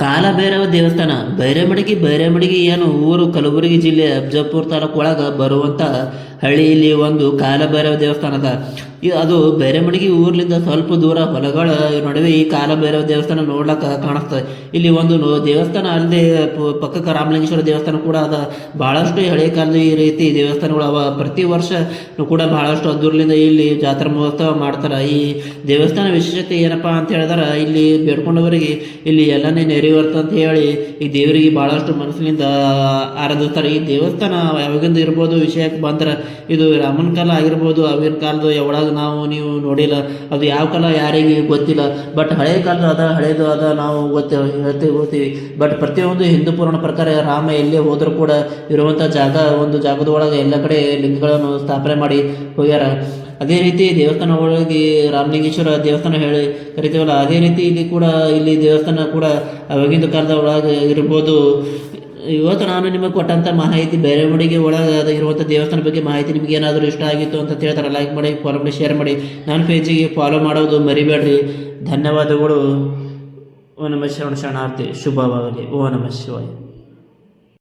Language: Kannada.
ಕಾಲಭೈರವ ದೇವಸ್ಥಾನ ಬೈರಮಡಿಗೆ ಏನು ಊರು ಕಲಬುರಗಿ ಜಿಲ್ಲೆ ಅಫಜಲ್ಪುರ ತಾಲೂಕು ಒಳಗೆ ಬರುವಂಥ ಹಳ್ಳಿಯಲ್ಲಿ ಒಂದು ಕಾಲಭೈರವ ದೇವಸ್ಥಾನ ಅದ. ಅದು ಬೈರಮಡಿಗೆ ಊರ್ಲಿಂದ ಸ್ವಲ್ಪ ದೂರ ಹೊಲಗಳ ನಡುವೆ ಈ ಕಾಲಭೈರವ ದೇವಸ್ಥಾನ ನೋಡ್ಲಕ್ಕ ಕಾಣಿಸ್ತದೆ. ಇಲ್ಲಿ ಒಂದು ದೇವಸ್ಥಾನ ಅಲ್ಲದೆ ಪಕ್ಕಕ್ಕೆ ರಾಮಲಿಂಗೇಶ್ವರ ದೇವಸ್ಥಾನ ಕೂಡ ಅದ. ಬಹಳಷ್ಟು ಹಳೆ ಕಾಲದ ಈ ರೀತಿ ದೇವಸ್ಥಾನಗಳು ಅವ. ಪ್ರತಿ ವರ್ಷ ಕೂಡ ಬಹಳಷ್ಟು ಅದ್ದೂರ್ಲಿಂದ ಇಲ್ಲಿ ಜಾತ್ರಾ ಮಹೋತ್ಸವ ಮಾಡ್ತಾರೆ. ಈ ದೇವಸ್ಥಾನ ವಿಶೇಷತೆ ಏನಪ್ಪಾ ಅಂತ ಹೇಳಿದ್ರೆ, ಇಲ್ಲಿ ಬೇಡ್ಕೊಂಡವರಿಗೆ ಇಲ್ಲಿ ಎಲ್ಲನೇ ನೆರವೇರ್ತ ಅಂತ ಹೇಳಿ ಈ ದೇವರಿಗೆ ಬಹಳಷ್ಟು ಮನಸ್ಸಿನಿಂದ ಆರಾಧಿಸ್ತಾರೆ. ಈ ದೇವಸ್ಥಾನ ಯಾವಾಗಿಂದ ಇರ್ಬೋದು, ವಿಷಯಕ್ಕೆ ಬಂದ್ರೆ ಇದು ರಾಮನ ಕಾಲ ಆಗಿರ್ಬೋದು, ಅವಿನ ಕಾಲದ ಯಾವಾಗ ನಾವು ನೀವು ನೋಡಿಲ್ಲ, ಅದು ಯಾವ ಕಾಲ ಯಾರಿಗೆ ಗೊತ್ತಿಲ್ಲ. ಬಟ್ ಹಳೆ ಕಾಲದ ಅದ, ಹಳೇದು ಅದ, ನಾವು ಹೇಳ್ತೀವಿ. ಬಟ್ ಪ್ರತಿಯೊಂದು ಹಿಂದೂ ಪುರಾಣ ಪ್ರಕಾರ ರಾಮ ಎಲ್ಲೇ ಹೋದರೂ ಕೂಡ ಇರುವಂಥ ಒಂದು ಜಾಗದ ಒಳಗೆ ಎಲ್ಲ ಕಡೆ ಲಿಂಗಗಳನ್ನು ಸ್ಥಾಪನೆ ಮಾಡಿ ಹೋಗ್ಯಾರ. ಅದೇ ರೀತಿ ದೇವಸ್ಥಾನ ಒಳಗೆ ರಾಮಲಿಂಗೇಶ್ವರ ದೇವಸ್ಥಾನ ಹೇಳಿ ಕರಿತೀವಲ್ಲ, ಅದೇ ರೀತಿ ಇಲ್ಲಿ ದೇವಸ್ಥಾನ ಕೂಡ ಅವಾಗಿಂದ ಕಾಲದ ಒಳಗೆ ಇರ್ಬೋದು. ಇವತ್ತು ನಾನು ನಿಮಗೆ ಕೊಟ್ಟಂಥ ಮಾಹಿತಿ ಬೈರಮಡಿಗೆ ಒಳಗೆ ಇರುವಂಥ ದೇವಸ್ಥಾನ ಬಗ್ಗೆ ಮಾಹಿತಿ ನಿಮ್ಗೆ ಏನಾದರೂ ಇಷ್ಟ ಆಗಿತ್ತು ಅಂತ ಹೇಳ್ತಾರೆ, ಲೈಕ್ ಮಾಡಿ, ಫಾಲೋ ಮಾಡಿ, ಶೇರ್ ಮಾಡಿ. ನನ್ನ ಪೇಜಿಗೆ ಫಾಲೋ ಮಾಡೋದು ಮರಿಬೇಡ್ರಿ. ಧನ್ಯವಾದಗಳು. ಓ ನಮಃ ಶಿವಾಯ. ಶರಣಾರ್ಥಿ. ಶುಭವಾಗಲಿ. ಓ ನಮಃ ಶಿವಾಯ.